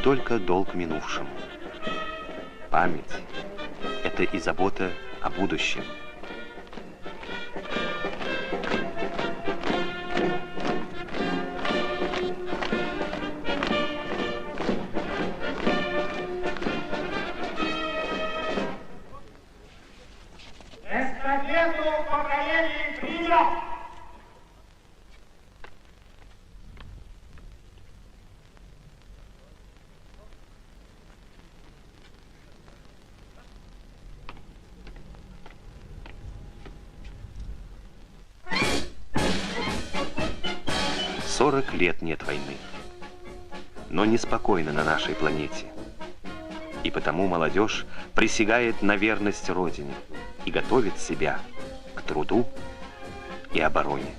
только долг минувшему. Память — это и забота о будущем. Эстафету поколений принят! «40 лет нет войны, но неспокойно на нашей планете. И потому молодежь присягает на верность Родине и готовит себя к труду и обороне».